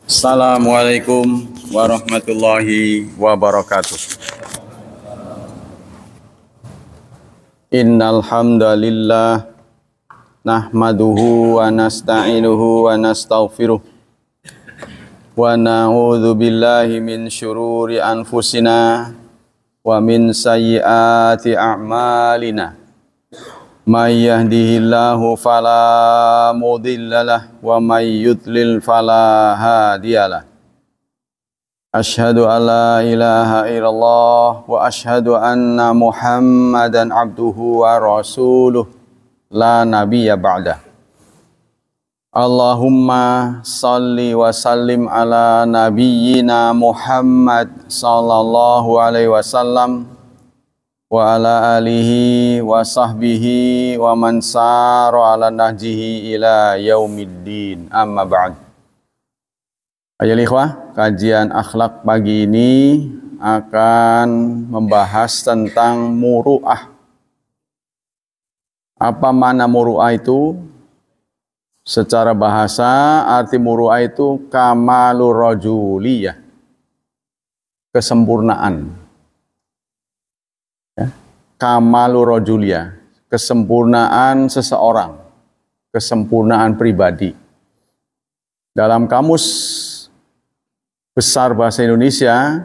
Assalamualaikum warahmatullahi wabarakatuh. Innal hamdalillah nahmaduhu wa nasta'inuhu wa nastaghfiruh wa na'udzu billahi min syururi anfusina wa min sayyiati a'malina. May yahdihillahu fala mudhillalah wa may yudlil fala hadiyalah. Asyhadu an la ilaha illallah wa asyhadu anna Muhammadan abduhu wa rasuluh la nabiyya ba'dah. Allahumma salli wa sallim ala nabiyyina Muhammad sallallahu alaihi wasallam wa ala alihi wa sahbihi wa man sara ala nahjihi ila yaumiddin, amma ba'd. Ayo ikhwah, kajian akhlak pagi ini akan membahas tentang muru'ah. Apa makna muru'ah itu? Secara bahasa, arti muru'ah itu kamalur rajuliyah, kesempurnaan. Kamalur rajuliyah, kesempurnaan seseorang, kesempurnaan pribadi. Dalam kamus besar bahasa Indonesia,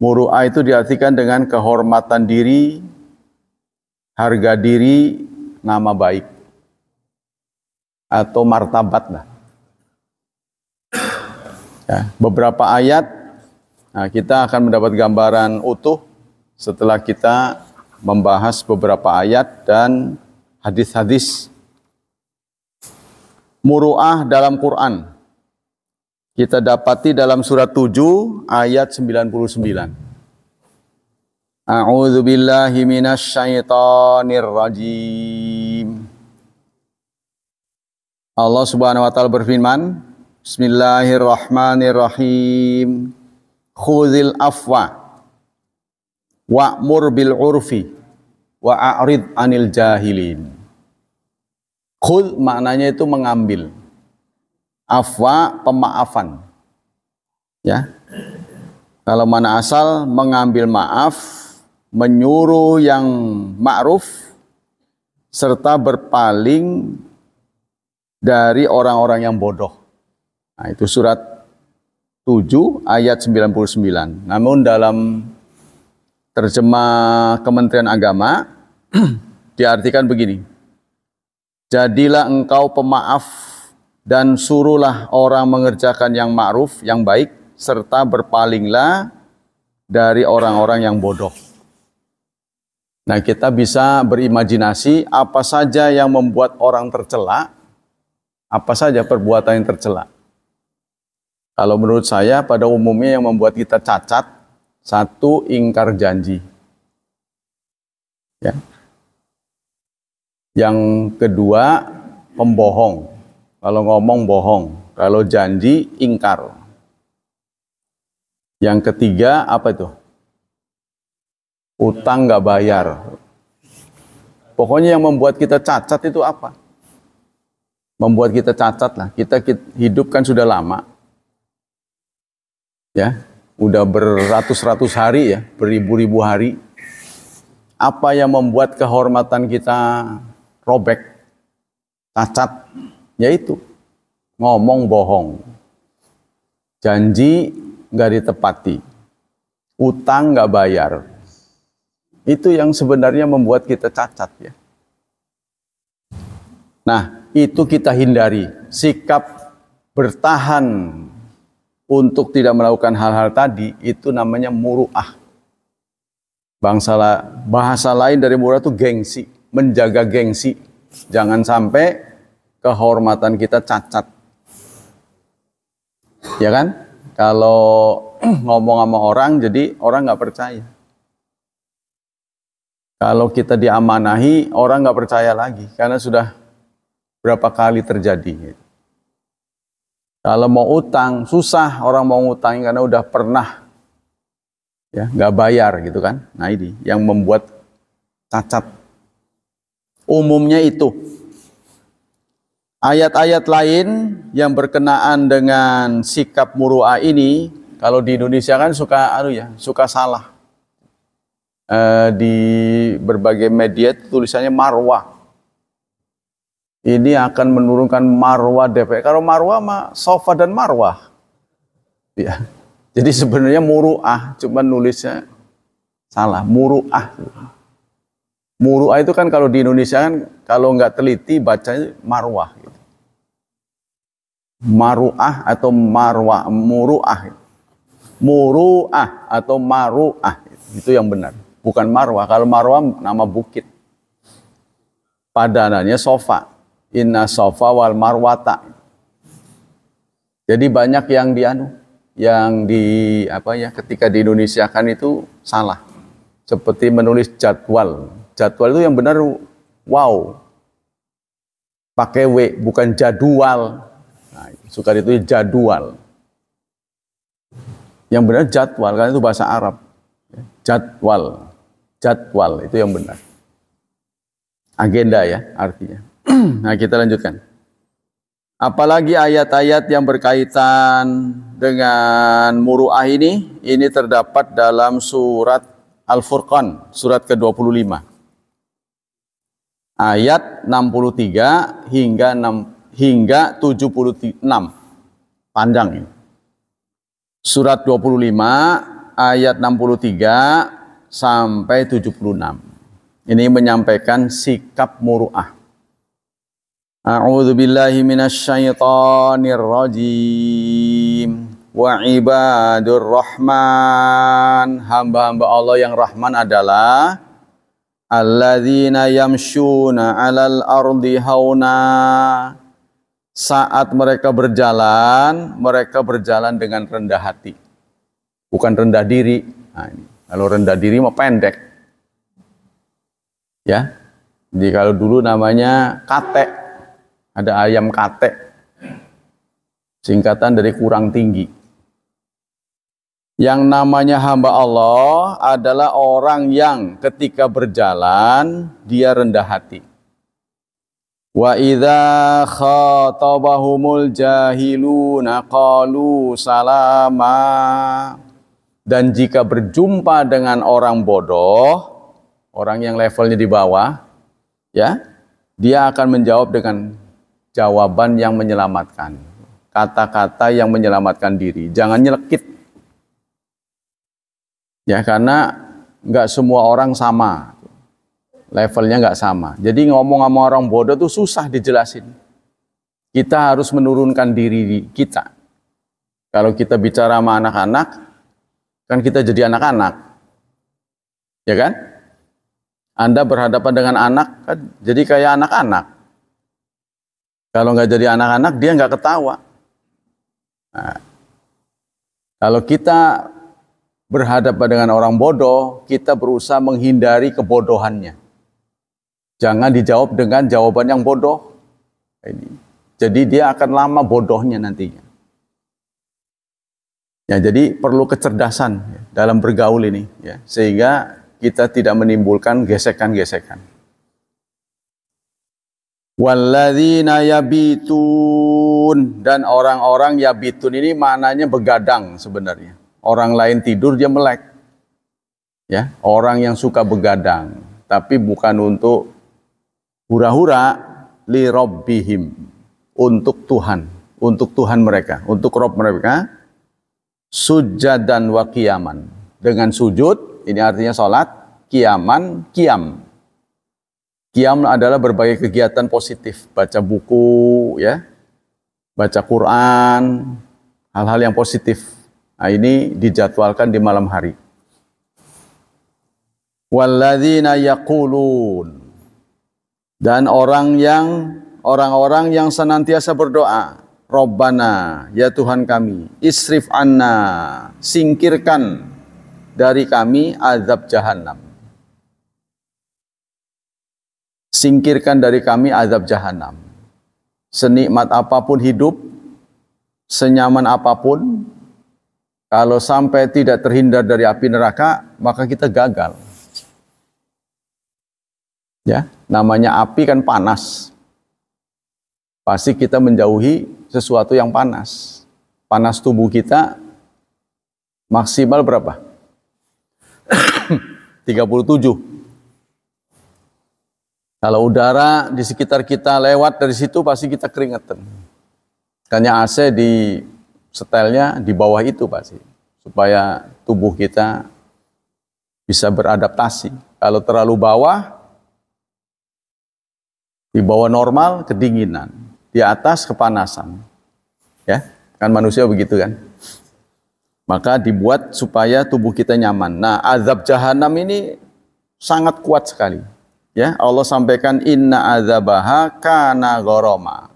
muru'ah itu diartikan dengan kehormatan diri, harga diri, nama baik, atau martabat lah. Ya, beberapa ayat, nah kita akan mendapat gambaran utuh setelah kita membahas beberapa ayat dan hadis-hadis muru'ah dalam Quran. Kita dapati dalam surat 7 ayat 99. A'udzu billahi minasy syaithanir rajim. Allah Subhanahu wa taala berfirman, Bismillahirrahmanirrahim. Khudhil afwa wa'mur bil urfi wa a'rid anil jahilin. Khudh maknanya itu mengambil. Afwa pemaafan. Ya. Kalau mana asal mengambil maaf, menyuruh yang ma'ruf serta berpaling dari orang-orang yang bodoh. Nah, itu surat 7 ayat 99. Namun dalam terjemah Kementerian Agama diartikan begini. Jadilah engkau pemaaf dan suruhlah orang mengerjakan yang ma'ruf, yang baik, serta berpalinglah dari orang-orang yang bodoh. Nah, kita bisa berimajinasi apa saja yang membuat orang tercela, apa saja perbuatan yang tercela. Kalau menurut saya pada umumnya yang membuat kita cacat, satu, ingkar janji. Ya. Yang kedua, pembohong. Kalau ngomong bohong, kalau janji ingkar. Yang ketiga apa itu? Utang nggak bayar. Pokoknya yang membuat kita cacat itu apa? Membuat kita cacat lah. Kita hidup kan sudah lama. Ya. Udah beratus-ratus hari ya, beribu-ribu hari. Apa yang membuat kehormatan kita robek, cacat, yaitu ngomong bohong, janji nggak ditepati, utang nggak bayar. Itu yang sebenarnya membuat kita cacat ya. Nah, itu kita hindari. Sikap bertahan untuk tidak melakukan hal-hal tadi, itu namanya muru'ah. Bahasa lain dari muru'ah itu gengsi, menjaga gengsi. Jangan sampai kehormatan kita cacat. Ya kan? Kalau ngomong sama orang, jadi orang nggak percaya. Kalau kita diamanahi, orang nggak percaya lagi, karena sudah berapa kali terjadi. Kalau mau utang, susah orang mau ngutang karena udah pernah ya nggak bayar gitu kan. Nah ini yang membuat cacat. Umumnya itu. Ayat-ayat lain yang berkenaan dengan sikap muru'ah ini, kalau di Indonesia kan suka salah. Di berbagai media tulisannya marwah. Ini akan menurunkan marwah DPR. Kalau marwah mah sofa dan marwah. Ya. Jadi sebenarnya muru'ah, cuma nulisnya salah, muru'ah. Muru'ah itu kan kalau di Indonesia kan kalau nggak teliti bacanya marwah. Maru'ah atau marwah, muru'ah. Muru'ah atau maru'ah, itu yang benar. Bukan marwah. Kalau marwah nama bukit. Padanannya sofa. Inna sofa wal marwata. Jadi banyak yang ketika di Indonesia kan itu salah. Seperti menulis jadwal. Jadwal itu yang benar wow. Pakai W, bukan jadwal. Nah, suka itu jadwal. Yang benar jadwal, karena itu bahasa Arab. Jadwal. Jadwal, itu yang benar. Agenda ya, artinya. Nah, kita lanjutkan. Apalagi ayat-ayat yang berkaitan dengan muru'ah ini terdapat dalam surat Al-Furqan, surat ke-25. Ayat 63 hingga 76. Panjang ini. Surat 25 ayat 63 sampai 76. Ini menyampaikan sikap muru'ah. A'udzu billahi minasyaitonir rajim. Wa ibadur rahman, hamba-hamba Allah yang rahman adalah alladzina yamshuna 'alal ardi hauna. Saat mereka berjalan dengan rendah hati. Bukan rendah diri. Nah, ini. Kalau rendah diri mah pendek. Ya. Jadi kalau dulu namanya kate. Ada ayam kate. Singkatan dari kurang tinggi. Yang namanya hamba Allah adalah orang yang ketika berjalan dia rendah hati. Wa idza khatabahumul jahiluna qalu salama. Dan jika berjumpa dengan orang bodoh, orang yang levelnya di bawah, ya, dia akan menjawab dengan jawaban yang menyelamatkan. Kata-kata yang menyelamatkan diri. Jangan nyelekit. Ya, karena nggak semua orang sama. Levelnya nggak sama. Jadi ngomong sama orang bodoh tuh susah dijelasin. Kita harus menurunkan diri kita. Kalau kita bicara sama anak-anak, kan kita jadi anak-anak. Ya kan? Anda berhadapan dengan anak, kan jadi kayak anak-anak. Kalau nggak jadi anak-anak, dia nggak ketawa. Nah, kalau kita berhadapan dengan orang bodoh, kita berusaha menghindari kebodohannya. Jangan dijawab dengan jawaban yang bodoh. Jadi dia akan lama bodohnya nantinya. Ya, jadi perlu kecerdasan dalam bergaul ini, ya, sehingga kita tidak menimbulkan gesekan-gesekan. Walladzina yabitun, dan orang-orang yabitun ini maknanya begadang sebenarnya. Orang lain tidur dia melek. Ya, orang yang suka begadang, tapi bukan untuk hura-hura, li rabbihim, untuk Tuhan mereka, untuk Rabb mereka, sujadan wa qiyaman, dengan sujud, ini artinya salat, qiyaman, qiyam. Qiyam adalah berbagai kegiatan positif, baca buku, ya, baca Quran, hal-hal yang positif. Nah, ini dijadwalkan di malam hari. Walladzina yaqulun, dan orang-orang yang senantiasa berdoa, Rabbana, ya Tuhan kami, isrif anna, singkirkan dari kami azab jahannam. Singkirkan dari kami azab jahannam. Senikmat apapun hidup, senyaman apapun, kalau sampai tidak terhindar dari api neraka, maka kita gagal. Ya, namanya api kan panas. pasti kita menjauhi sesuatu yang panas. Panas tubuh kita maksimal berapa? 37. Kalau udara di sekitar kita lewat dari situ pasti kita keringetan. Makanya AC di setelnya di bawah itu pasti. Supaya tubuh kita bisa beradaptasi. Kalau terlalu bawah, di bawah normal kedinginan. Di atas kepanasan. Ya, kan manusia begitu kan. Maka dibuat supaya tubuh kita nyaman. Nah, azab jahanam ini sangat kuat sekali. Ya, Allah sampaikan inna azabaha kana gharama.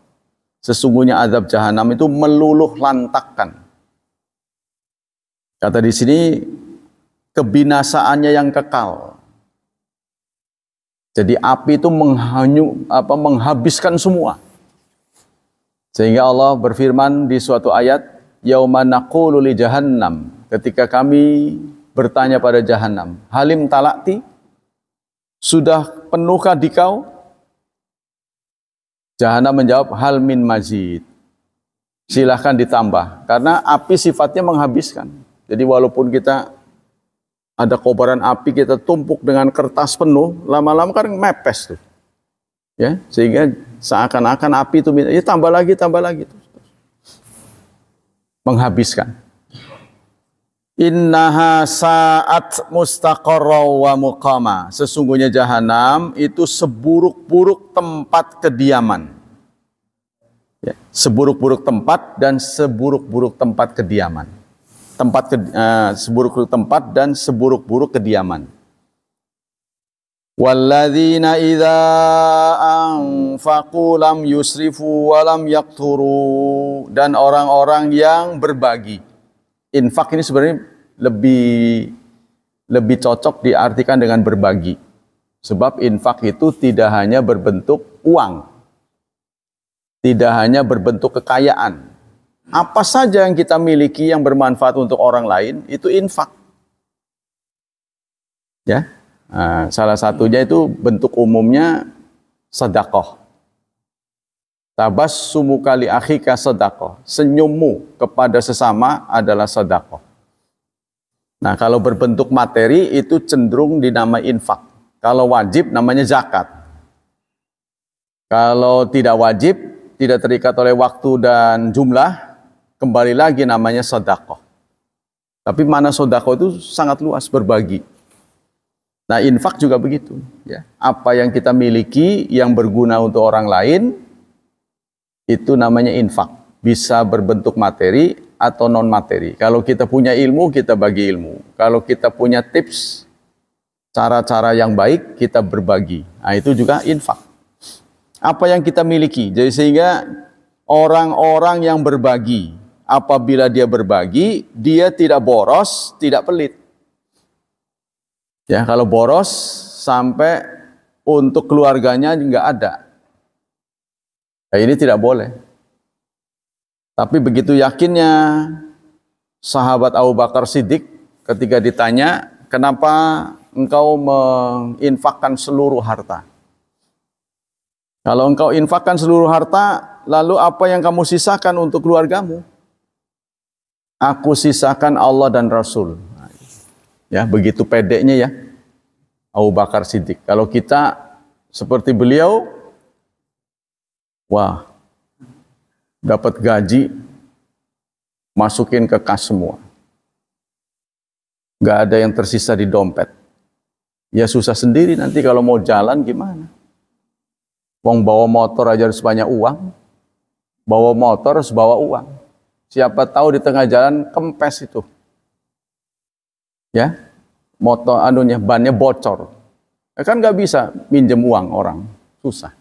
Sesungguhnya azab jahanam itu meluluh lantakkan. Kata di sini kebinasaannya yang kekal. Jadi api itu menghabiskan semua. Sehingga Allah berfirman di suatu ayat, yauma naqulu li jahannam, ketika kami bertanya pada jahanam, halim talakti, sudah penuhkah dikau? Jahanam menjawab, hal min mazid. Silahkan ditambah. Karena api sifatnya menghabiskan. Jadi walaupun kita ada kobaran api, kita tumpuk dengan kertas penuh, lama-lama kan mepes tuh. Ya, sehingga seakan-akan api itu ya tambah lagi. Menghabiskan. Innaha sa'at mustaqarra wa muqama. Sesungguhnya jahanam itu seburuk-buruk tempat kediaman. Ya, seburuk-buruk tempat dan seburuk-buruk tempat kediaman. Seburuk-buruk tempat dan seburuk-buruk kediaman. Walladzina idza anfaqu lam yusrifu wa lam yaqturu. Dan orang-orang yang berbagi. Infak ini sebenarnya lebih cocok diartikan dengan berbagi. Sebab infak itu tidak hanya berbentuk uang. Tidak hanya berbentuk kekayaan. Apa saja yang kita miliki yang bermanfaat untuk orang lain, itu infak. Ya, salah satunya itu bentuk umumnya sedekah. Tabassumuka li akhika sedekah. Senyummu kepada sesama adalah sedekah. Nah, kalau berbentuk materi itu cenderung dinamai infak. Kalau wajib namanya zakat. Kalau tidak wajib, tidak terikat oleh waktu dan jumlah, kembali lagi namanya sedekah. Tapi mana sedekah itu sangat luas, berbagi. Nah, infak juga begitu. Ya. Apa yang kita miliki yang berguna untuk orang lain, itu namanya infak. Bisa berbentuk materi atau non materi. Kalau kita punya ilmu, kita bagi ilmu. Kalau kita punya tips, cara-cara yang baik, kita berbagi. Nah, itu juga infak. Apa yang kita miliki. Jadi sehingga orang-orang yang berbagi, apabila dia berbagi, dia tidak boros, tidak pelit. Ya, kalau boros sampai untuk keluarganya nggak ada. Nah, ini tidak boleh. Tapi begitu yakinnya sahabat Abu Bakar Siddiq ketika ditanya, kenapa engkau menginfakkan seluruh harta? Kalau engkau infakkan seluruh harta, lalu apa yang kamu sisakan untuk keluargamu? Aku sisakan Allah dan Rasul. Ya, begitu pedenya ya Abu Bakar Siddiq. Kalau kita seperti beliau, wah, dapat gaji, masukin ke kas semua. Gak ada yang tersisa di dompet. Ya susah sendiri nanti kalau mau jalan gimana. Wong bawa motor aja harus banyak uang. Bawa motor harus bawa uang. Siapa tahu di tengah jalan kempes itu. Ya, motor bannya bocor. Ya kan gak bisa minjem uang orang. Susah.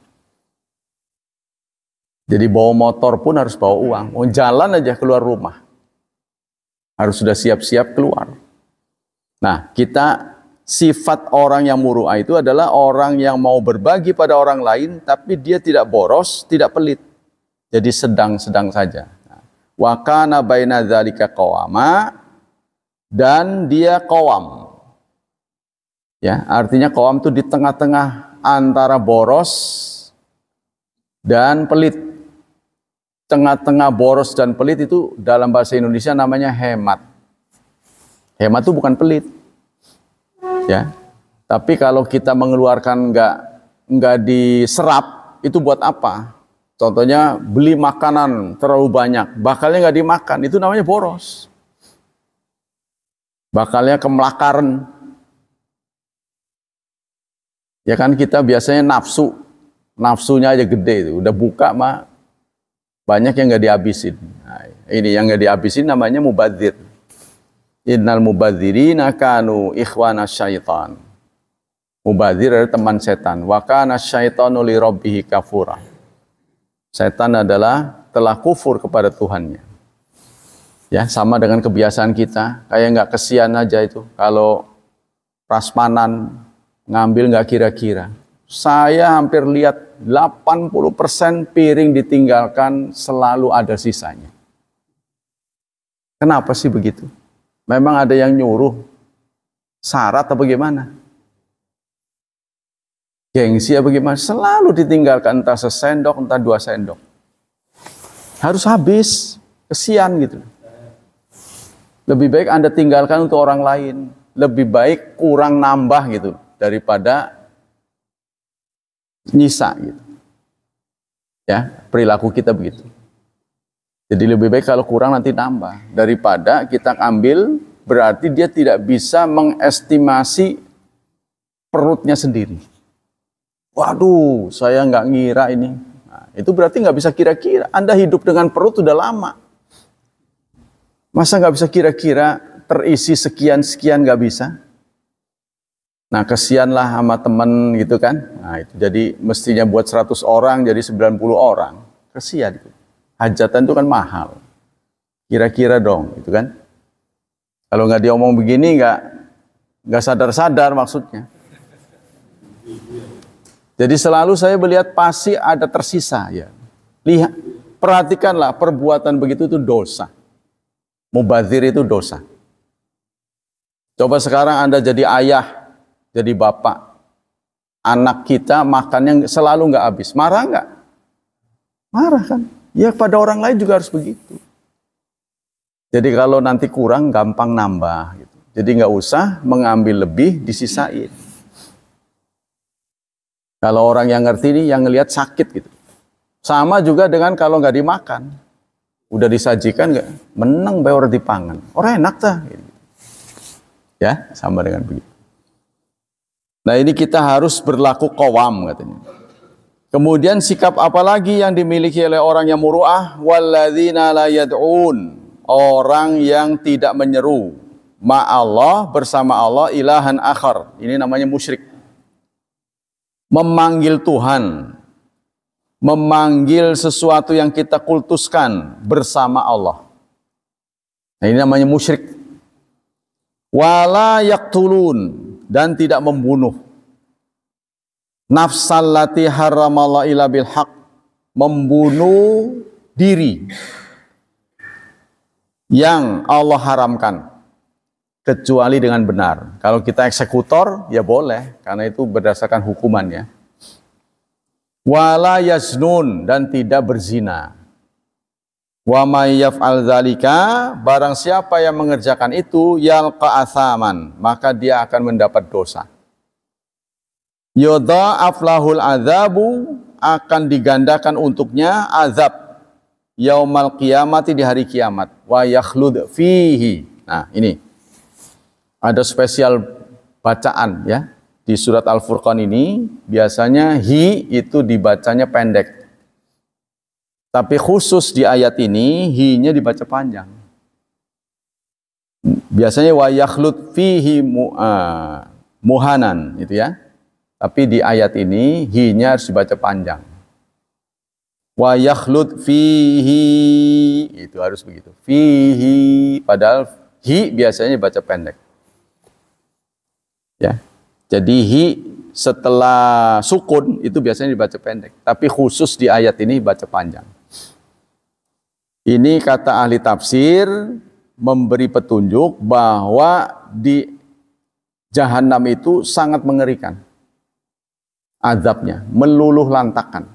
Jadi bawa motor pun harus bawa uang. Mau jalan aja keluar rumah. Harus sudah siap-siap keluar. Nah, sifat orang yang muru'ah itu adalah orang yang mau berbagi pada orang lain, tapi dia tidak boros, tidak pelit. Jadi sedang-sedang saja. Wa kana baina dzalika qawama, dan dia qawam. Ya, artinya qawam itu di tengah-tengah antara boros dan pelit. tengah-tengah boros dan pelit itu dalam bahasa Indonesia namanya hemat. Hemat itu bukan pelit. Ya. Tapi kalau kita mengeluarkan nggak diserap, itu buat apa? Contohnya beli makanan terlalu banyak, bakalnya nggak dimakan, itu namanya boros. Bakalnya kemelakaran. Ya kan kita biasanya nafsunya aja gede itu, udah buka mah banyak yang nggak dihabisin. Nah, ini yang nggak dihabisin namanya mubadzir. Innal mubadzirina kanu ikhwana syaitan. Mubadzir adalah teman setan. Wa kana syaitanu li rabbih kafura. Setan adalah telah kufur kepada Tuhannya. Ya, sama dengan kebiasaan kita, kayak nggak kesian aja itu. Kalau prasmanan ngambil nggak kira-kira. Saya hampir lihat 80% piring ditinggalkan selalu ada sisanya. Kenapa sih begitu? Memang ada yang nyuruh? Syarat atau bagaimana? Gengsi apa bagaimana? Selalu ditinggalkan entah sesendok, entah 2 sendok. Harus habis, kesian gitu. Lebih baik Anda tinggalkan untuk orang lain. Lebih baik kurang nambah gitu daripada nyisa gitu. Ya, perilaku kita begitu. Jadi lebih baik kalau kurang nanti nambah daripada kita ambil, berarti dia tidak bisa mengestimasi perutnya sendiri. Waduh, saya nggak ngira ini. Nah, itu berarti nggak bisa kira-kira. Anda hidup dengan perut sudah lama. Masa nggak bisa kira-kira terisi sekian-sekian nggak bisa? Nah, kesianlah sama temen gitu kan. Nah, itu jadi mestinya buat 100 orang jadi 90 orang. Kesian itu. Hajatan itu kan mahal. Kira-kira dong, gitu kan. Kalau nggak diomong begini nggak sadar-sadar maksudnya. Jadi selalu saya melihat pasti ada tersisa ya. Lihat, perhatikanlah perbuatan begitu itu dosa. Mubadzir itu dosa. Coba sekarang Anda jadi ayah, jadi bapak. Anak kita makannya selalu nggak habis. Marah nggak? Marah kan? Ya pada orang lain juga harus begitu. Jadi kalau nanti kurang gampang nambah. Gitu. Jadi nggak usah mengambil lebih disisain. Kalau orang yang ngerti ini, yang ngelihat sakit gitu. Sama juga dengan kalau nggak dimakan. Udah disajikan nggak? Menang bayar orang dipangan. Orang enak tak? Gitu. Ya, sama dengan begitu. Nah ini kita harus berlaku qawam katanya. Kemudian sikap apa lagi yang dimiliki oleh orang yang muru'ah? Walladzina la yad'un. Orang yang tidak menyeru. Ma'allah bersama Allah ilahan akhar. Ini namanya musyrik. Memanggil Tuhan, memanggil sesuatu yang kita kultuskan bersama Allah. Nah, ini namanya musyrik. Wala yaqtulun, dan tidak membunuh. Nafsallati haramallahu illa bil haq, membunuh diri yang Allah haramkan kecuali dengan benar. Kalau kita eksekutor, ya boleh, karena itu berdasarkan hukumannya. Wala yaznun, dan tidak berzina. Wa may yaf'al dzalika, barang siapa yang mengerjakan itu, yalqa athaman, maka dia akan mendapat dosa. Yudha'af lahul adzabu, akan digandakan untuknya azab yaumal qiyamati, di hari kiamat. Wa yakhlud fihi. Nah, ini ada spesial bacaan ya di surat Al-Furqan ini. Biasanya hi itu dibacanya pendek, tapi khusus di ayat ini hi-nya dibaca panjang. Biasanya wa yakhlud fihi muhanan itu ya, tapi di ayat ini hi-nya harus dibaca panjang. Wa yakhlud fihi, itu harus begitu. Fihi, padahal hi biasanya dibaca pendek. Ya, jadi hi setelah sukun itu biasanya dibaca pendek, tapi khusus di ayat ini baca panjang. Ini kata ahli tafsir memberi petunjuk bahwa di Jahanam itu sangat mengerikan azabnya, meluluh lantakan.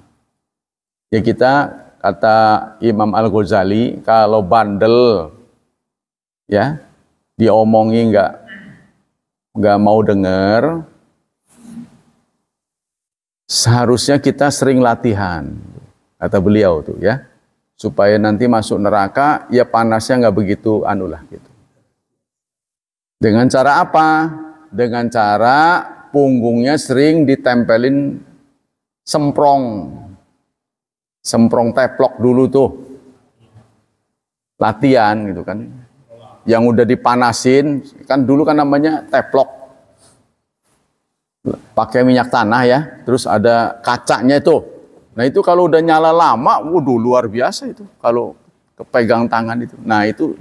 Ya kita kata Imam Al-Ghazali, kalau bandel ya diomongi nggak mau dengar, seharusnya kita sering latihan, kata beliau tuh ya, supaya nanti masuk neraka ya panasnya nggak begitu anulah gitu. Dengan cara apa? Dengan cara punggungnya sering ditempelin semprong teplok dulu tuh, latihan gitu kan. Yang udah dipanasin, kan dulu kan namanya teplok, pakai minyak tanah ya, terus ada kacanya itu. Nah itu kalau udah nyala lama, waduh luar biasa itu, kalau kepegang tangan itu. Nah itu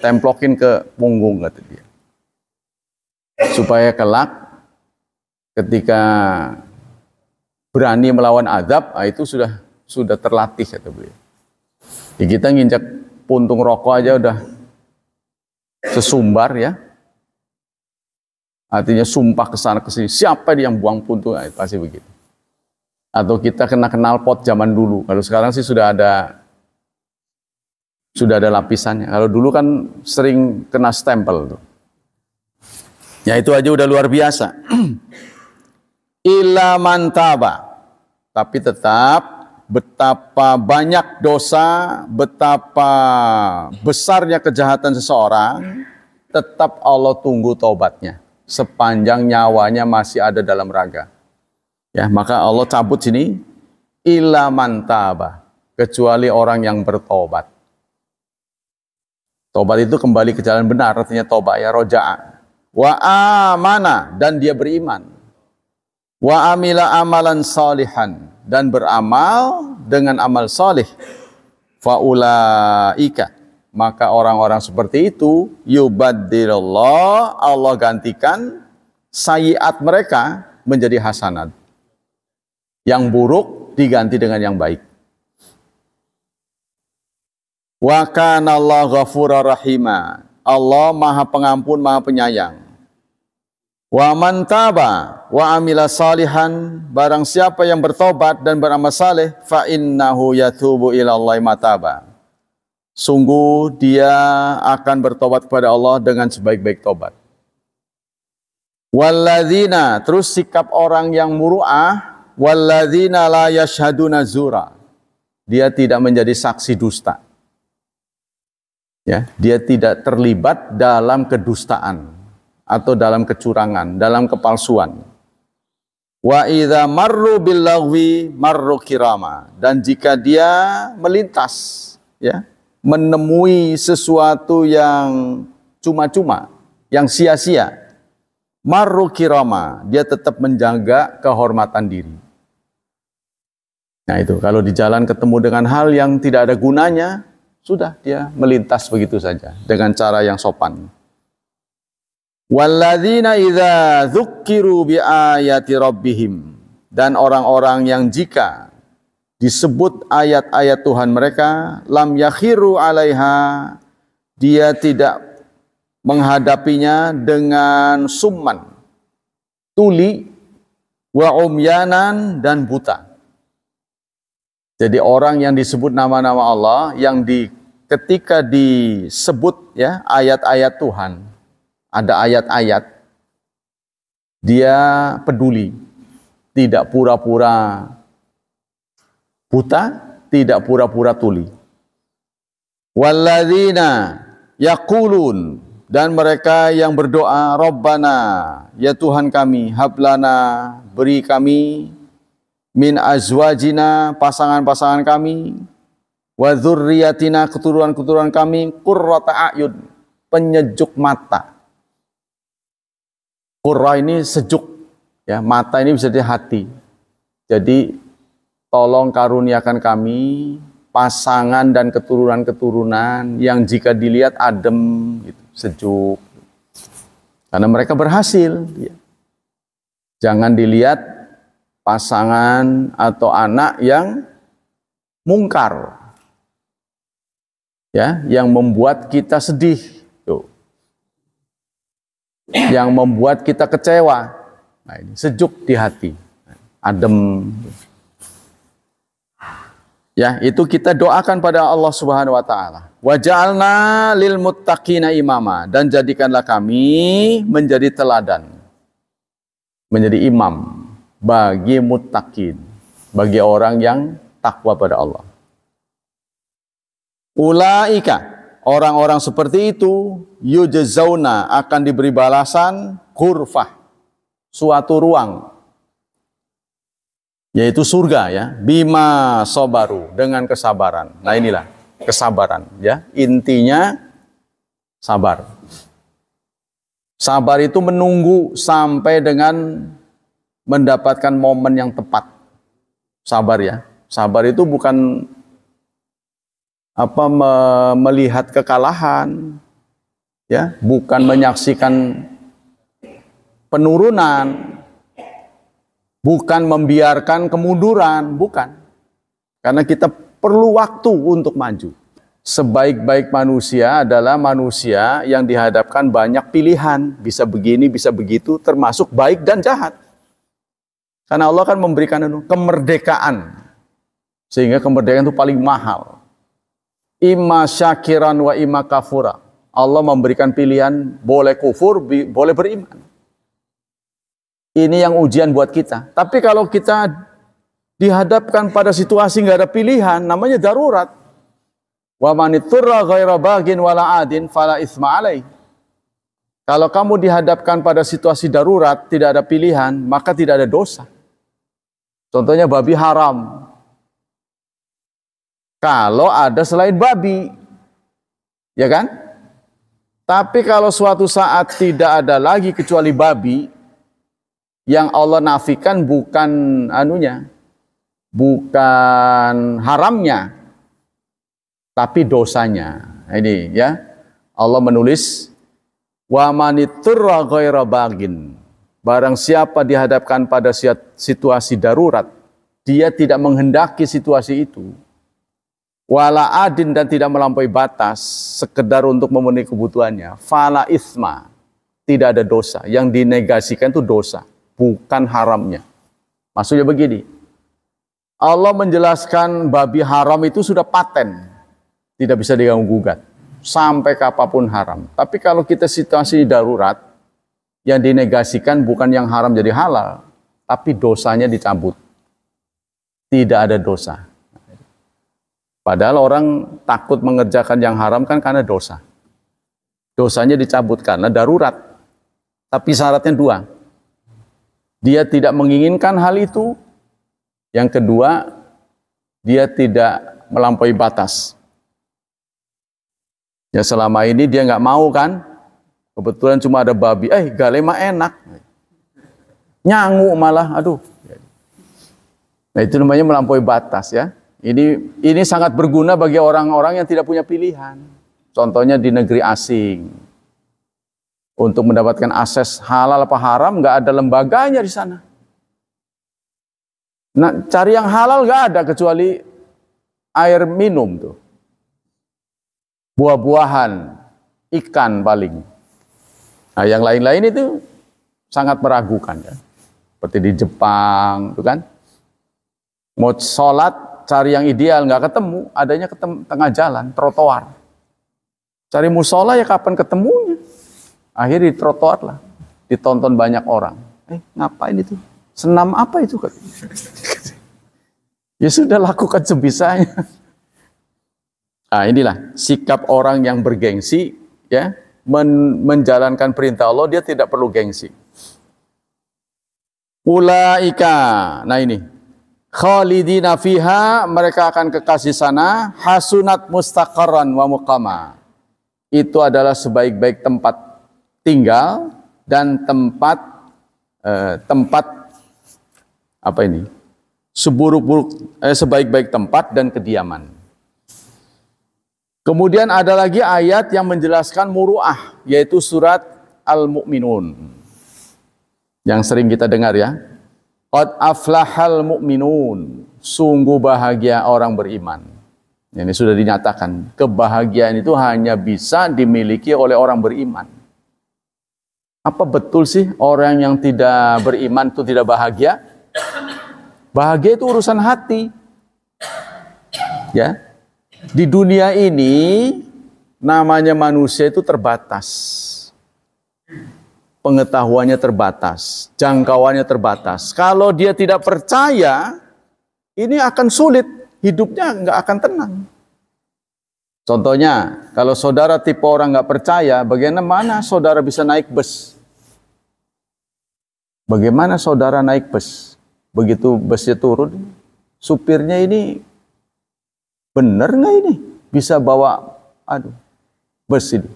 templokin ke punggung kata dia, supaya kelak ketika berani melawan azab, itu sudah terlatih kata beliau. Ya, kita nginjak puntung rokok aja udah sesumbar ya, artinya sumpah kesana kesini, siapa dia yang buang puntung, pasti begitu. Atau kita kena knalpot zaman dulu, kalau sekarang sih sudah ada lapisannya. Kalau dulu kan sering kena stempel tuh. Ya itu aja udah luar biasa. Illa man taba, tapi tetap betapa banyak dosa, betapa besarnya kejahatan seseorang, tetap Allah tunggu taubatnya sepanjang nyawanya masih ada dalam raga. Ya, maka Allah cabut sini illa man taba, kecuali orang yang bertobat. Tobat itu kembali ke jalan benar, artinya tobat ya, roja'a. Wa amana, dan dia beriman. Wa amila amalan salihan, dan beramal dengan amal salih. Faulaika, maka orang-orang seperti itu yubaddilullah, Allah gantikan sayiat mereka menjadi hasanat. Yang buruk diganti dengan yang baik. Wa kana Allah ghafurur rahima, Allah Maha Pengampun, Maha Penyayang. Wa man taba wa amila salihan, barang siapa yang bertobat dan beramal saleh, fa innahu yatubu ilallahi mataba, sungguh dia akan bertobat kepada Allah dengan sebaik-baik tobat. Walladzina, terus sikap orang yang muru'ah, walladzina la yashhaduna zura, dia tidak menjadi saksi dusta. Ya, dia tidak terlibat dalam kedustaan atau dalam kecurangan, dalam kepalsuan. Wa idza marru bil lagwi marru kirama, dan jika dia melintas ya, menemui sesuatu yang cuma-cuma, yang sia-sia, marru kirama, dia tetap menjaga kehormatan diri. Nah itu, kalau di jalan ketemu dengan hal yang tidak ada gunanya, sudah dia melintas begitu saja dengan cara yang sopan. Walladzina idza dzukkiru bi ayati rabbihim, dan orang-orang yang jika disebut ayat-ayat Tuhan mereka, lam yakhiru alaiha, dia tidak menghadapinya dengan summan, tuli, wa umyanan, dan buta. Jadi orang yang disebut nama-nama Allah, yang ketika disebut ya ayat-ayat Tuhan, ada ayat-ayat, dia peduli, tidak pura-pura buta, tidak pura-pura tuli. Walladzina yaqulun, dan mereka yang berdoa, Rabbana, ya Tuhan kami, hablana, beri kami, min azwajina, pasangan-pasangan kami, wa dzurriyyatina, keturunan-keturunan kami, qurrata a'yun, penyejuk mata. Qurra ini sejuk, ya, mata ini bisa jadi hati. Jadi tolong karuniakan kami pasangan dan keturunan-keturunan yang jika dilihat adem, gitu, sejuk. Karena mereka berhasil. Ya. Jangan dilihat pasangan atau anak yang mungkar, ya, yang membuat kita sedih, tuh, yang membuat kita kecewa. Nah, ini sejuk di hati, adem. Ya, itu kita doakan pada Allah Subhanahu wa taala. Wa ja'alna lil muttaqina imama, dan jadikanlah kami menjadi teladan, menjadi imam bagi muttaqin, bagi orang yang takwa pada Allah. Ulaika, orang-orang seperti itu, yujzauna, akan diberi balasan ghurfah, suatu ruang, yaitu surga, ya, bima sobaru, dengan kesabaran. Nah, inilah kesabaran, ya, intinya sabar. Sabar itu menunggu sampai dengan mendapatkan momen yang tepat. Sabar, ya, sabar itu bukan melihat kekalahan, ya, bukan menyaksikan penurunan, bukan membiarkan kemunduran, bukan. Karena kita perlu waktu untuk maju. Sebaik-baik manusia adalah manusia yang dihadapkan banyak pilihan. Bisa begini, bisa begitu, termasuk baik dan jahat. Karena Allah kan memberikan kemerdekaan. Sehingga kemerdekaan itu paling mahal. Imma syakiran wa imma kafura. Allah memberikan pilihan, boleh kufur, boleh beriman. Ini yang ujian buat kita. Tapi kalau kita dihadapkan pada situasi nggak ada pilihan, namanya darurat. Wa manitturra ghaira bagin wala adin fala itsma alai. Kalau kamu dihadapkan pada situasi darurat, tidak ada pilihan, maka tidak ada dosa. Contohnya babi haram. Kalau ada selain babi, ya kan? Tapi kalau suatu saat tidak ada lagi kecuali babi, yang Allah nafikan bukan bukan haramnya, tapi dosanya. Ini, ya, Allah menulis, wa manitturra ghaira bagin. Barang siapa dihadapkan pada situasi darurat, dia tidak menghendaki situasi itu, wala adin, dan tidak melampaui batas, sekedar untuk memenuhi kebutuhannya, fala isma, tidak ada dosa. Yang dinegasikan itu dosa, bukan haramnya. Maksudnya begini, Allah menjelaskan babi haram itu sudah paten, tidak bisa diganggu-gugat, sampai kapanpun haram. Tapi kalau kita situasi darurat, yang dinegasikan bukan yang haram jadi halal, tapi dosanya dicabut. Tidak ada dosa. Padahal orang takut mengerjakan yang haram kan karena dosa. Dosanya dicabut karena darurat. Tapi syaratnya dua. Dia tidak menginginkan hal itu. Yang kedua, dia tidak melampaui batas. Ya, selama ini dia nggak mau kan. Kebetulan cuma ada babi. Gale mah enak. Nyangu malah, aduh. Nah, itu namanya melampaui batas, ya. Ini sangat berguna bagi orang-orang yang tidak punya pilihan. Contohnya di negeri asing. Untuk mendapatkan akses halal apa haram, nggak ada lembaganya di sana. Nah, cari yang halal nggak ada kecuali air minum tuh. Buah-buahan, ikan paling. Nah, yang lain-lain itu sangat meragukan, ya. Seperti di Jepang, tuh kan. Mau sholat, cari yang ideal, nggak ketemu, adanya tengah jalan, trotoar. Cari musola, ya kapan ketemunya? Akhirnya di trotoar lah, ditonton banyak orang. Ngapain itu? Senam apa itu? Ya sudah, lakukan sebisanya. Nah, inilah sikap orang yang bergengsi, ya, menjalankan perintah Allah, dia tidak perlu gengsi. Ulaika, nah ini, khalidina fiha, mereka akan kekal di sana, hasunat mustaqarran wa muqama. Itu adalah sebaik-baik tempat tinggal dan tempat sebaik-baik tempat dan kediaman. Kemudian ada lagi ayat yang menjelaskan muru'ah, yaitu surat Al-Mu'minun. Yang sering kita dengar, ya. Qad aflahal mu'minun, sungguh bahagia orang beriman. Ini sudah dinyatakan, kebahagiaan itu hanya bisa dimiliki oleh orang beriman. Apa betul sih orang yang tidak beriman itu tidak bahagia? Bahagia itu urusan hati. Ya, di dunia ini namanya manusia itu terbatas, pengetahuannya terbatas, jangkauannya terbatas. Kalau dia tidak percaya, ini akan sulit, hidupnya nggak akan tenang. Contohnya, kalau saudara tipe orang nggak percaya, bagaimana saudara bisa naik bus? Bagaimana saudara naik bus? Begitu busnya turun, supirnya ini benar nggak ini? Bisa bawa, bus ini.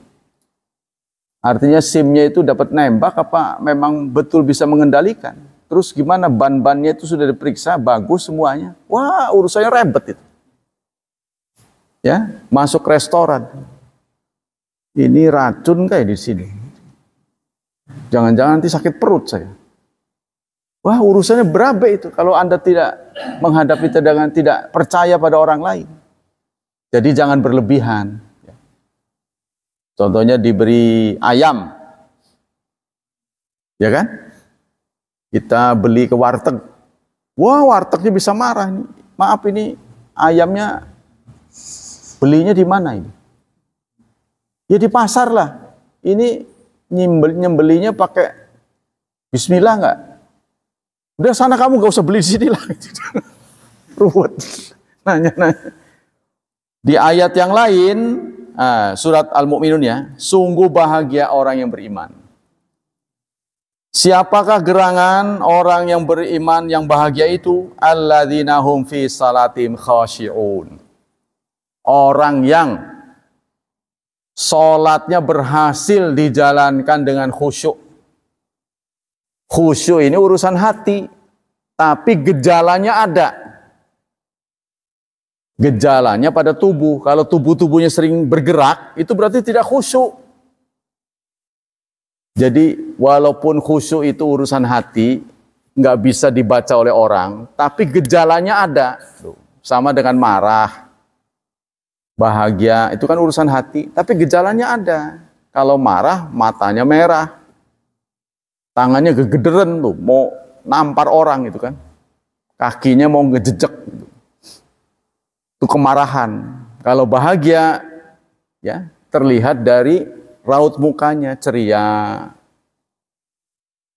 Artinya SIM-nya itu dapat nembak apa memang betul bisa mengendalikan? Terus gimana ban-bannya itu sudah diperiksa, bagus semuanya. Wah, urusannya ribet itu. Ya, masuk restoran. Ini racun kayak di sini. Jangan-jangan nanti sakit perut saya. Wah, urusannya berabe itu kalau Anda tidak menghadapi dengan tidak percaya pada orang lain. Jadi jangan berlebihan. Contohnya diberi ayam, ya kan? Kita beli ke warteg, wah wartegnya bisa marah. Maaf ini ayamnya belinya di mana ini? Ya di pasar lah. Ini nyembelinya pakai Bismillah nggak? Udah sana kamu gak usah beli di sini lah. Ruwet. Nanya. Di ayat yang lain. Surat Al-Mu'minun ya, sungguh bahagia orang yang beriman. Siapakah gerangan orang yang beriman yang bahagia itu? Alladzina hum fi salatim khashi'un. Orang yang sholatnya berhasil dijalankan dengan khusyuk. Khusyuk ini urusan hati, tapi gejalanya ada. Gejalanya pada tubuh. Kalau tubuhnya sering bergerak, itu berarti tidak khusyuk. Jadi walaupun khusyuk itu urusan hati, nggak bisa dibaca oleh orang, tapi gejalanya ada. Sama dengan marah, bahagia, itu kan urusan hati, tapi gejalanya ada. Kalau marah, matanya merah, tangannya gegederan tuh, mau nampar orang itu kan, kakinya mau ngejejek. Itu kemarahan. Kalau bahagia, ya terlihat dari raut mukanya ceria,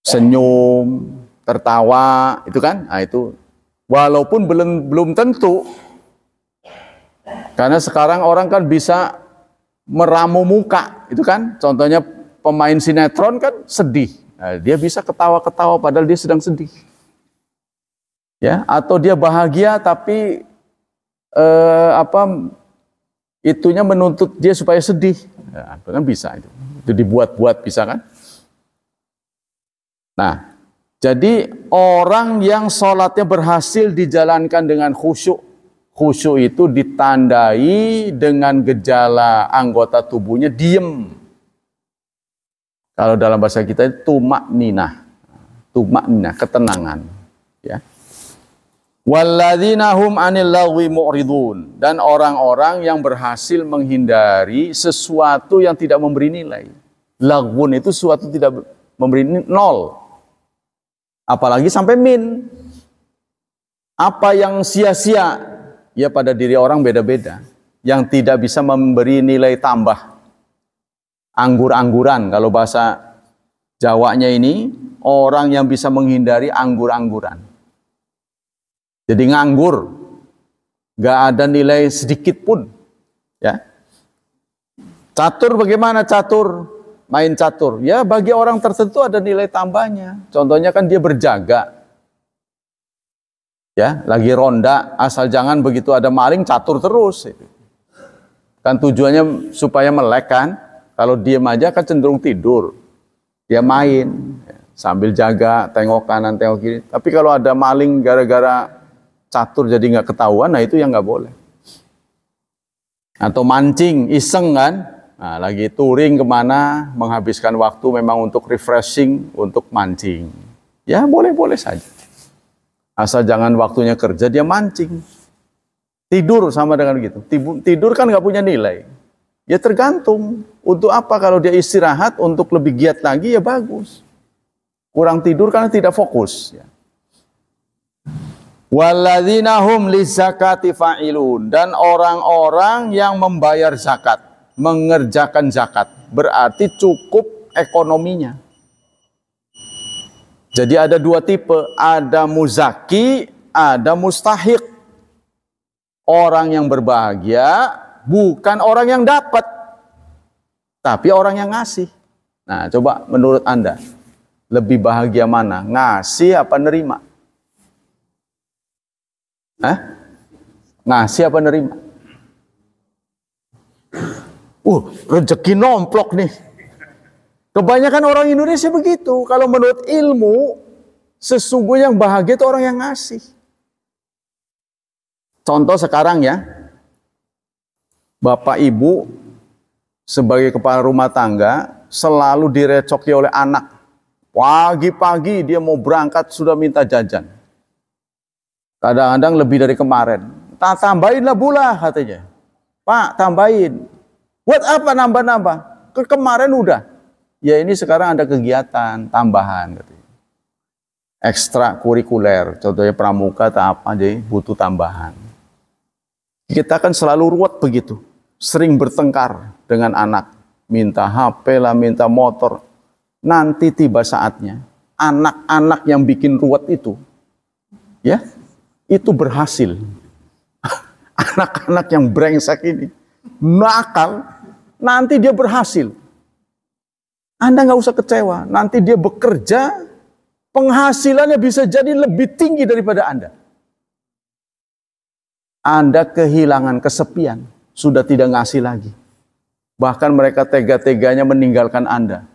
senyum, tertawa, itu kan? Nah, itu walaupun belum tentu, karena sekarang orang kan bisa meramu muka, itu kan? Contohnya pemain sinetron kan sedih, nah, dia bisa ketawa-ketawa padahal dia sedang sedih, ya? Atau dia bahagia tapi itunya menuntut dia supaya sedih, ya, kan bisa itu dibuat-buat bisa kan. Nah, jadi orang yang sholatnya berhasil dijalankan dengan khusyuk, khusyuk itu ditandai dengan gejala anggota tubuhnya diem. Kalau dalam bahasa kita itu tumak ninah, ketenangan, ya. Walladzina hum 'anil lagwi mu'ridun, dan orang-orang yang berhasil menghindari sesuatu yang tidak memberi nilai. Lagwun itu sesuatu tidak memberi nol. Apalagi sampai min. Apa yang sia-sia? Ya pada diri orang beda-beda. Yang tidak bisa memberi nilai tambah. Anggur-angguran, kalau bahasa Jawanya ini orang yang bisa menghindari anggur-angguran. Jadi nganggur, nggak ada nilai sedikit pun, ya. Catur bagaimana catur? Main catur, ya bagi orang tertentu ada nilai tambahnya. Contohnya kan dia berjaga, ya, lagi ronda, asal jangan begitu ada maling catur terus. Kan tujuannya supaya melek kan. Kalau diem aja kan cenderung tidur, dia main sambil jaga, tengok kanan, tengok kiri. Tapi kalau ada maling gara-gara catur jadi nggak ketahuan, nah itu yang nggak boleh. Atau mancing, iseng kan, nah, lagi touring kemana, menghabiskan waktu memang untuk refreshing, untuk mancing. Ya boleh-boleh saja. Asal jangan waktunya kerja, dia mancing. Tidur sama dengan gitu. Tidur kan nggak punya nilai. Ya tergantung. Untuk apa kalau dia istirahat untuk lebih giat lagi, ya bagus. Kurang tidur karena tidak fokus. Ya. Walladzina hum lizakati fa'ilun, dan orang-orang yang membayar zakat, mengerjakan zakat, berarti cukup ekonominya. Jadi ada dua tipe, ada muzaki, ada mustahik. Orang yang berbahagia bukan orang yang dapat, tapi orang yang ngasih. Nah, coba menurut Anda, lebih bahagia mana? Ngasih apa nerima? Hah? Ngasih apa nerima? Rezeki nomplok nih. Kebanyakan orang Indonesia begitu. Kalau menurut ilmu, sesungguhnya yang bahagia itu orang yang ngasih. Contoh sekarang ya, Bapak Ibu sebagai kepala rumah tangga selalu direcoki oleh anak. Pagi-pagi dia mau berangkat sudah minta jajan. Kadang-kadang lebih dari kemarin. Tambahinlah pula katanya. Pak, tambahin. Buat apa nambah-nambah? Kemarin udah. Ya ini sekarang ada kegiatan tambahan katanya. Ekstra kurikuler. Contohnya pramuka atau apa, jadi butuh tambahan. Kita kan selalu ruwet begitu. Sering bertengkar dengan anak. Minta HP lah, minta motor. Nanti tiba saatnya. Anak-anak yang bikin ruwet itu. Ya. Itu berhasil. Anak-anak yang brengsek ini nakal, nanti dia berhasil. Anda nggak usah kecewa, nanti dia bekerja, penghasilannya bisa jadi lebih tinggi daripada Anda. Anda kehilangan kesepian, sudah tidak ngasih lagi. Bahkan mereka tega-teganya meninggalkan Anda.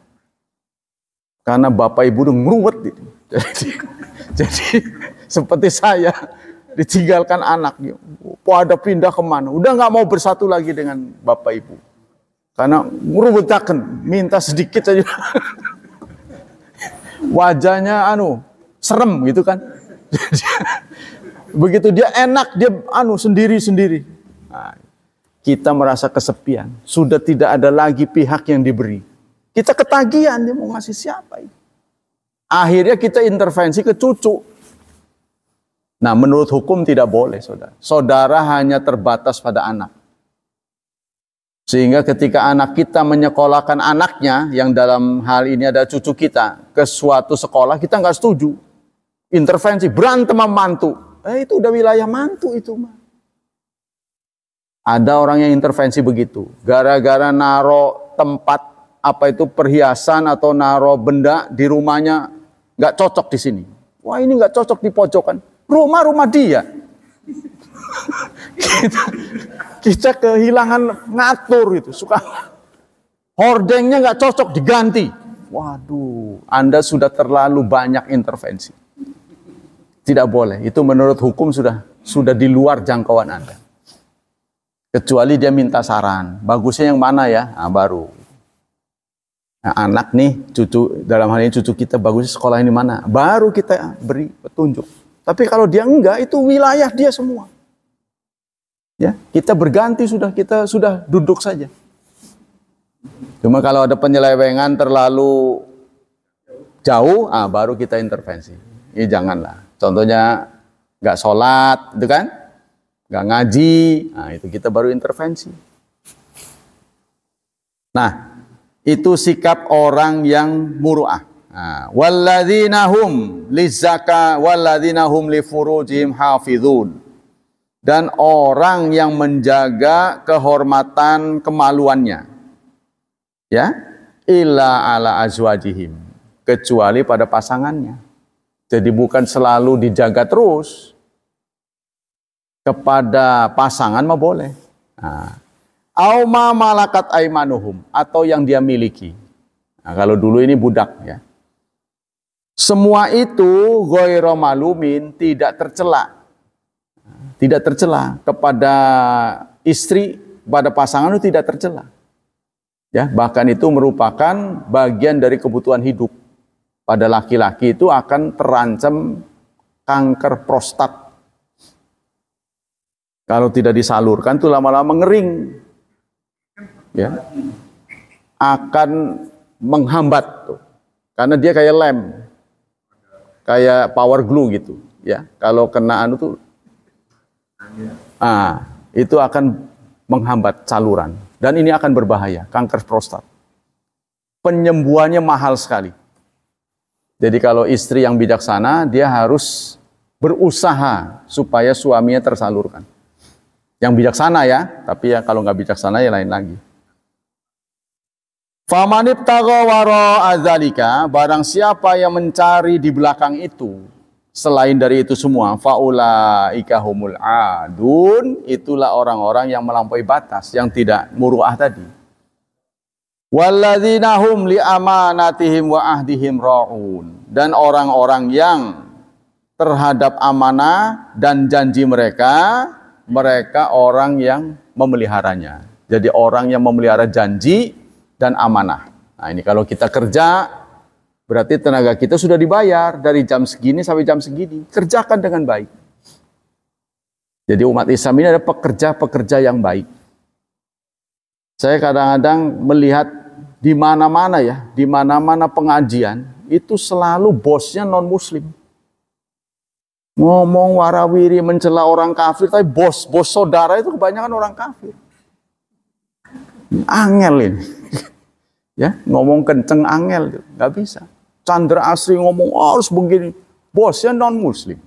Karena Bapak Ibu udah ngeruwet. Jadi seperti saya, ditinggalkan anaknya, pada pindah kemana, udah nggak mau bersatu lagi dengan Bapak Ibu, karena ngerubutakan, minta sedikit saja, wajahnya serem gitu kan, begitu dia enak dia sendiri-sendiri. Nah, kita merasa kesepian, sudah tidak ada lagi pihak yang diberi, kita ketagihan, dia mau ngasih siapa ini? Akhirnya kita intervensi ke cucu. Nah, menurut hukum tidak boleh, saudara. Saudara hanya terbatas pada anak. Sehingga ketika anak kita menyekolahkan anaknya, yang dalam hal ini ada cucu kita, ke suatu sekolah, kita nggak setuju. Intervensi, berantem sama mantu. Itu udah wilayah mantu itu, mah. Ada orang yang intervensi begitu. Gara-gara naro tempat, perhiasan atau naro benda di rumahnya, nggak cocok di sini. Wah, ini nggak cocok di pojokan. Rumah dia. kita kehilangan ngatur itu. Suka hordengnya nggak cocok diganti. Waduh, Anda sudah terlalu banyak intervensi. Tidak boleh. Itu menurut hukum sudah di luar jangkauan Anda. Kecuali dia minta saran. Bagusnya yang mana ya? Nah, baru. Nah, anak nih, cucu, dalam hal ini cucu kita, bagusnya sekolah ini mana? Baru kita beri petunjuk. Tapi kalau dia enggak, itu wilayah dia semua. Ya, kita berganti kita sudah duduk saja. Cuma kalau ada penyelewengan terlalu jauh, baru kita intervensi. Ini janganlah. Contohnya nggak sholat, itu kan? Nggak ngaji, itu kita baru intervensi. Nah, itu sikap orang yang muru'ah. Walladzina hum lizaka walladzina hum li furujihim hafizun, dan orang yang menjaga kehormatan kemaluannya, ya, illa ala azwajihim, kecuali pada pasangannya. Jadi bukan selalu dijaga terus, kepada pasangan mah boleh. Au ma malakat aimanuhum, atau yang dia miliki. Nah, kalau dulu ini budak ya. Semua itu ghairu malumin, tidak tercela. Tidak tercela kepada istri, pada pasangan itu tidak tercela. Ya, bahkan itu merupakan bagian dari kebutuhan hidup. Pada laki-laki itu akan terancam kanker prostat. Kalau tidak disalurkan itu lama-lama ngering. Ya. Akan menghambat tuh. Karena dia kayak lem. Kayak power glue gitu. ya. Kalau kena anu tuh, itu akan menghambat saluran. Dan ini akan berbahaya, kanker prostat. Penyembuhannya mahal sekali. Jadi kalau istri yang bijaksana, dia harus berusaha supaya suaminya tersalurkan. Yang bijaksana ya, tapi ya kalau nggak bijaksana ya lain lagi. Famanib tagawaro azalika, barang siapa yang mencari di belakang itu, selain dari itu semua, faulaika humul adun, itulah orang-orang yang melampaui batas, yang tidak muru'ah tadi. Walladzina hum li amanatihim wa ahdihim ra'un, dan orang-orang yang terhadap amanah dan janji mereka, mereka orang yang memeliharanya. Jadi orang yang memelihara janji dan amanah. Nah ini kalau kita kerja, berarti tenaga kita sudah dibayar dari jam segini sampai jam segini. Kerjakan dengan baik. Jadi umat Islam ini ada pekerja-pekerja yang baik. Saya kadang-kadang melihat di mana-mana ya, di mana-mana pengajian, itu selalu bosnya non-muslim. Ngomong warawiri mencela orang kafir, tapi bos saudara itu kebanyakan orang kafir. Angel ini. Ya, ngomong kenceng angel, nggak bisa. Chandra Asri ngomong harus begini, bosnya non-muslim.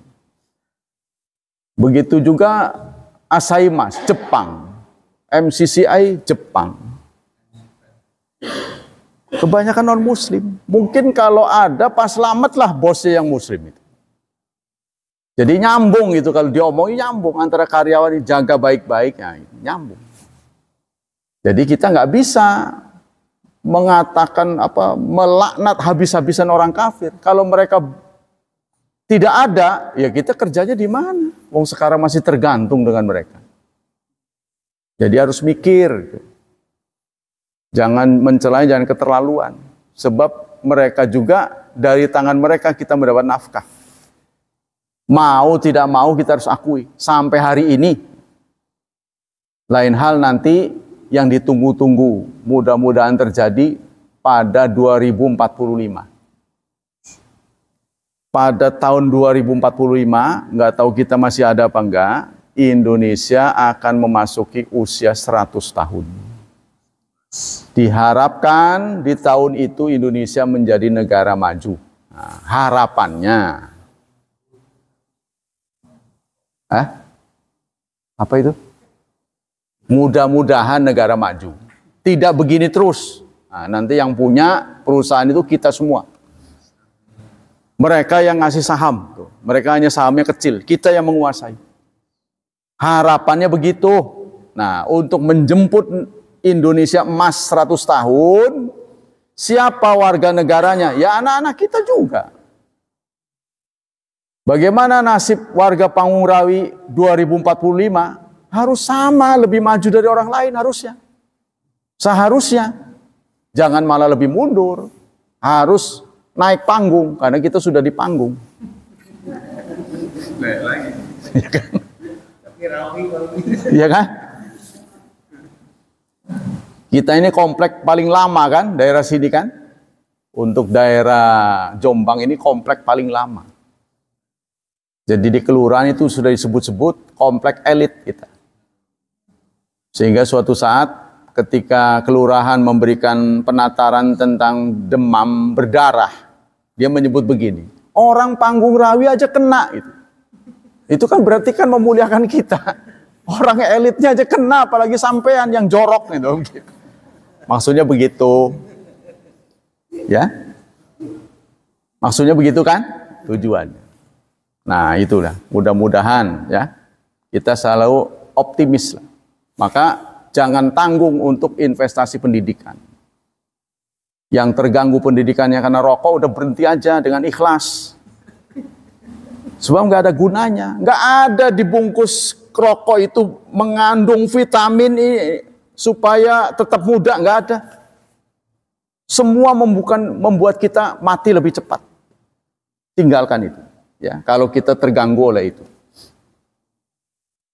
Begitu juga Asaimas, Jepang. MCCI, Jepang. Kebanyakan non-muslim. Mungkin kalau ada pas selamatlah bosnya yang muslim itu. Jadi nyambung gitu, kalau diomongin nyambung antara karyawan dijaga baik-baik, ya, nyambung. Jadi kita nggak bisa mengatakan melaknat habis-habisan orang kafir. Kalau mereka tidak ada, ya kita kerjanya di mana? Wong sekarang masih tergantung dengan mereka. Jadi harus mikir. Jangan mencela, jangan keterlaluan. Sebab mereka juga, dari tangan mereka kita mendapat nafkah. Mau tidak mau kita harus akui. Sampai hari ini. Lain hal nanti yang ditunggu-tunggu. Mudah-mudahan terjadi pada 2045. Pada tahun 2045, nggak tahu kita masih ada apa enggak, Indonesia akan memasuki usia 100 tahun. Diharapkan di tahun itu Indonesia menjadi negara maju. Nah, harapannya. Apa itu? Mudah-mudahan negara maju. Tidak begini terus. Nah, nanti yang punya perusahaan itu kita semua. Mereka yang ngasih saham. Mereka hanya sahamnya kecil. Kita yang menguasai. Harapannya begitu. Nah, untuk menjemput Indonesia emas 100 tahun, siapa warga negaranya? Ya anak-anak kita juga. Bagaimana nasib warga Pangurawi 2045? Harus sama, lebih maju dari orang lain harusnya. Seharusnya. Jangan malah lebih mundur. Harus naik panggung, karena kita sudah di panggung. Naik lagi. Ya kan? Iya kan? Kita ini komplek paling lama kan, daerah sini kan. Untuk daerah Jombang ini komplek paling lama. Jadi di kelurahan itu sudah disebut-sebut komplek elit kita. Sehingga suatu saat ketika kelurahan memberikan penataran tentang demam berdarah, dia menyebut begini, orang Panggung Rawi aja kena itu. Itu kan berarti kan memuliakan kita. Orang elitnya aja kena, apalagi sampean yang jorok gitu. Maksudnya begitu. Ya. Maksudnya begitu kan? Tujuannya. Nah, itulah. Mudah-mudahan ya kita selalu optimis lah. Maka jangan tanggung untuk investasi pendidikan. Yang terganggu pendidikannya karena rokok udah berhenti aja dengan ikhlas. Sebab nggak ada gunanya. Nggak ada dibungkus rokok itu mengandung vitamin ini supaya tetap muda, nggak ada. Semua membuat kita mati lebih cepat. Tinggalkan itu. Ya, kalau kita terganggu oleh itu.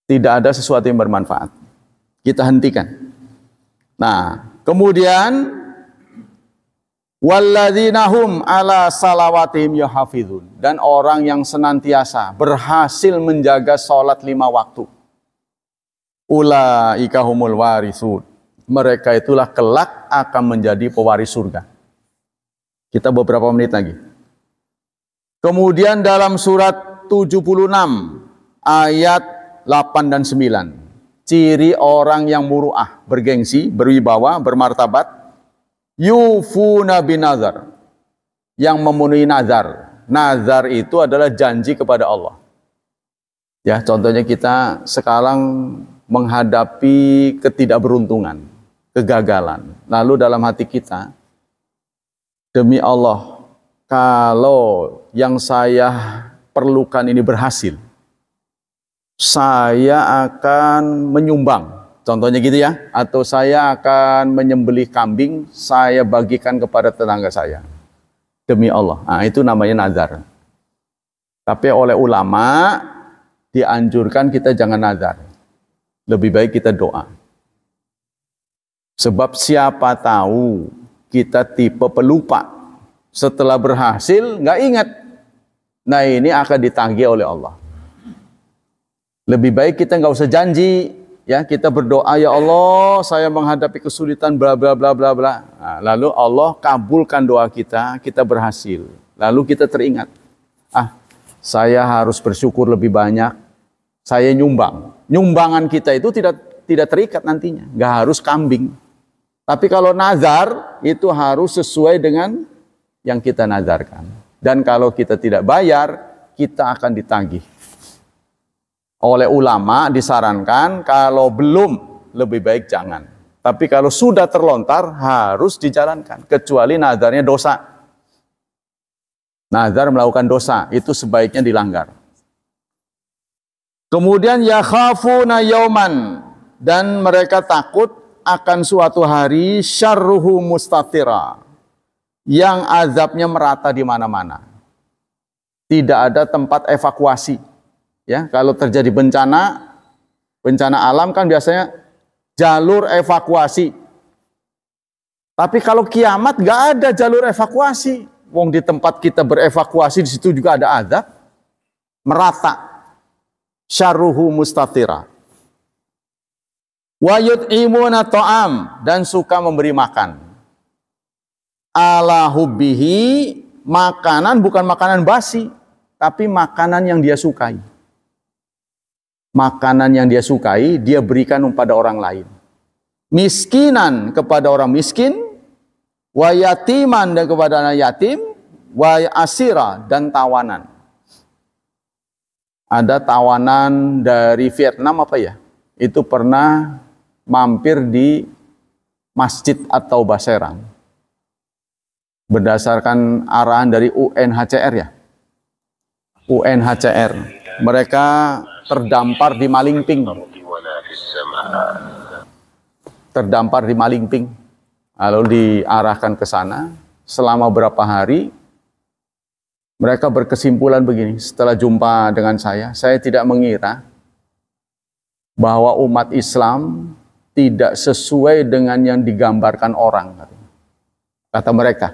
Tidak ada sesuatu yang bermanfaat. Kita hentikan. Nah, kemudian Walladzina hum ala salawatihim yuhafizun, dan orang yang senantiasa berhasil menjaga salat 5 waktu. Ulaika humul warithun, mereka itulah kelak akan menjadi pewaris surga. Kita beberapa menit lagi. Kemudian dalam surat 76 ayat 8 dan 9, ciri orang yang muru'ah, bergengsi, berwibawa, bermartabat, yufuna binazar, yang memenuhi nazar. Nazar itu adalah janji kepada Allah. Ya, contohnya kita sekarang menghadapi ketidakberuntungan, kegagalan. Lalu dalam hati kita, demi Allah, kalau yang saya perlukan ini berhasil, saya akan menyumbang. Contohnya gitu ya. Atau saya akan menyembelih kambing, saya bagikan kepada tetangga saya. Demi Allah. Nah, itu namanya nazar. Tapi oleh ulama, dianjurkan kita jangan nazar. Lebih baik kita doa. Sebab siapa tahu kita tipe pelupa, setelah berhasil nggak ingat. Nah, ini akan ditagih oleh Allah. Lebih baik kita nggak usah janji, ya, kita berdoa, ya Allah, saya menghadapi kesulitan bla bla bla bla bla. Nah, lalu Allah kabulkan doa kita, kita berhasil. Lalu kita teringat, saya harus bersyukur lebih banyak. Saya nyumbang. Nyumbangan kita itu tidak terikat nantinya, nggak harus kambing. Tapi kalau nazar itu harus sesuai dengan yang kita nazarkan. Dan kalau kita tidak bayar, kita akan ditagih. Oleh ulama disarankan kalau belum, lebih baik jangan. Tapi kalau sudah terlontar, harus dijalankan. Kecuali nazarnya dosa. Nazar melakukan dosa, itu sebaiknya dilanggar. Kemudian yakhafuna yauman, dan mereka takut akan suatu hari syarruhu mustatira, yang azabnya merata di mana-mana. Tidak ada tempat evakuasi. Ya, kalau terjadi bencana alam kan biasanya jalur evakuasi. Tapi kalau kiamat nggak ada jalur evakuasi. Wong di tempat kita berevakuasi di situ juga ada azab, merata. Syarruhu mustatira. Wa yut'imuna ta'am, dan suka memberi makan. Ala hubbihi, makanan bukan makanan basi, tapi makanan yang dia sukai. Makanan yang dia sukai, dia berikan kepada orang lain. Miskinan kepada orang miskin, wa yatiman dan kepada anak yatim, wa asira dan tawanan. Ada tawanan dari Vietnam apa ya? Itu pernah mampir di Masjid At-Taubah Serang. Berdasarkan arahan dari UNHCR ya. UNHCR. Mereka terdampar di Malingping. Terdampar di Malingping. Lalu diarahkan ke sana. Selama berapa hari, mereka berkesimpulan begini, setelah jumpa dengan saya tidak mengira bahwa umat Islam tidak sesuai dengan yang digambarkan orang. Kata mereka,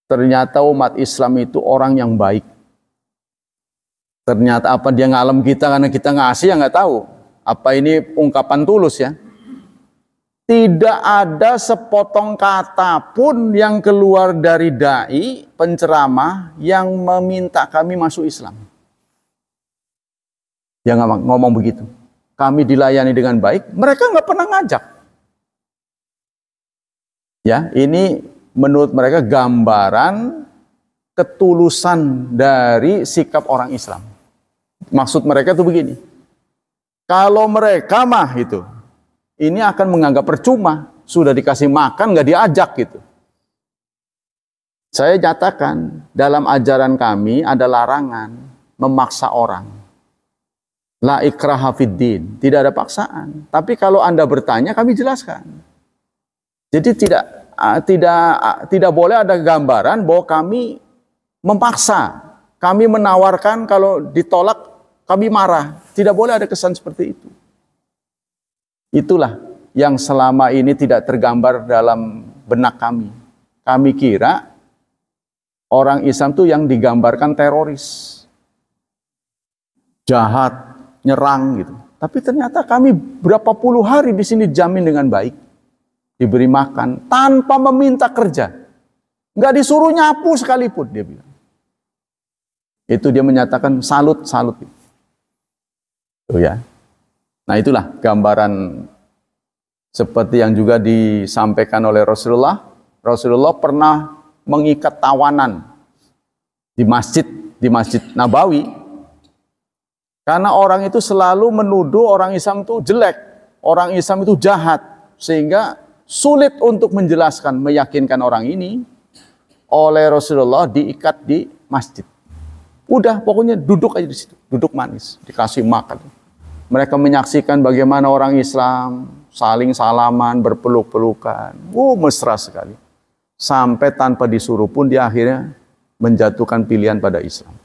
ternyata umat Islam itu orang yang baik. Ternyata apa dia ngalem kita karena kita ngasih, ya nggak tahu. Apa ini ungkapan tulus ya? Tidak ada sepotong kata pun yang keluar dari dai, penceramah yang meminta kami masuk Islam. Ya ngomong begitu. Kami dilayani dengan baik, mereka nggak pernah ngajak. Ya, ini menurut mereka gambaran ketulusan dari sikap orang Islam. Maksud mereka itu begini. Kalau mereka mah itu, ini akan menganggap percuma, sudah dikasih makan nggak diajak gitu. Saya nyatakan dalam ajaran kami ada larangan memaksa orang. La ikraha fiddin, tidak ada paksaan. Tapi kalau Anda bertanya kami jelaskan. Jadi tidak boleh ada gambaran bahwa kami memaksa, kami menawarkan, kalau ditolak kami marah. Tidak boleh ada kesan seperti itu. Itulah yang selama ini tidak tergambar dalam benak kami. Kami kira orang Islam itu yang digambarkan teroris, jahat, nyerang gitu. Tapi ternyata kami berapa puluh hari di sini jamin dengan baik, diberi makan tanpa meminta kerja, nggak disuruh nyapu sekalipun, dia bilang. Itu dia menyatakan salut. Tuh ya. Nah itulah gambaran seperti yang juga disampaikan oleh Rasulullah. Rasulullah pernah mengikat tawanan di masjid Nabawi, karena orang itu selalu menuduh orang Islam itu jelek, orang Islam itu jahat, sehingga sulit untuk menjelaskan, meyakinkan orang ini. Oleh Rasulullah diikat di masjid. Udah pokoknya duduk aja di situ, duduk manis, dikasih makan. Mereka menyaksikan bagaimana orang Islam saling salaman, berpeluk-pelukan. Mesra sekali. Sampai tanpa disuruh pun dia akhirnya menjatuhkan pilihan pada Islam.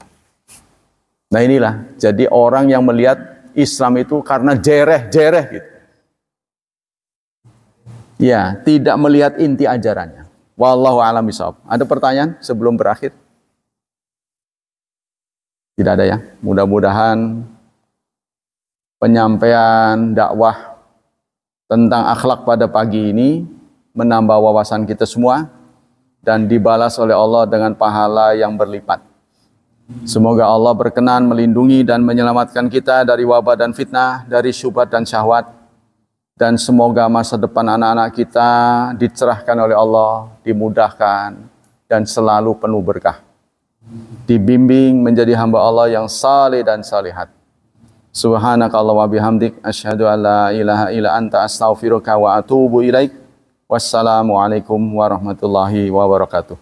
Nah inilah, jadi orang yang melihat Islam itu karena jereh gitu. Ya, tidak melihat inti ajarannya. Wallahu a'lam bishawab. Ada pertanyaan sebelum berakhir? Tidak ada ya. Mudah-mudahan penyampaian dakwah tentang akhlak pada pagi ini menambah wawasan kita semua dan dibalas oleh Allah dengan pahala yang berlipat. Semoga Allah berkenan melindungi dan menyelamatkan kita dari wabah dan fitnah, dari syubhat dan syahwat. Dan semoga masa depan anak-anak kita dicerahkan oleh Allah, dimudahkan, dan selalu penuh berkah. Dibimbing menjadi hamba Allah yang saleh dan salihat. Subhanakallah wa bihamdik, asyhadu an la ilaha illa anta astaghfiruka wa atubu ilaik. Wassalamualaikum warahmatullahi wabarakatuh.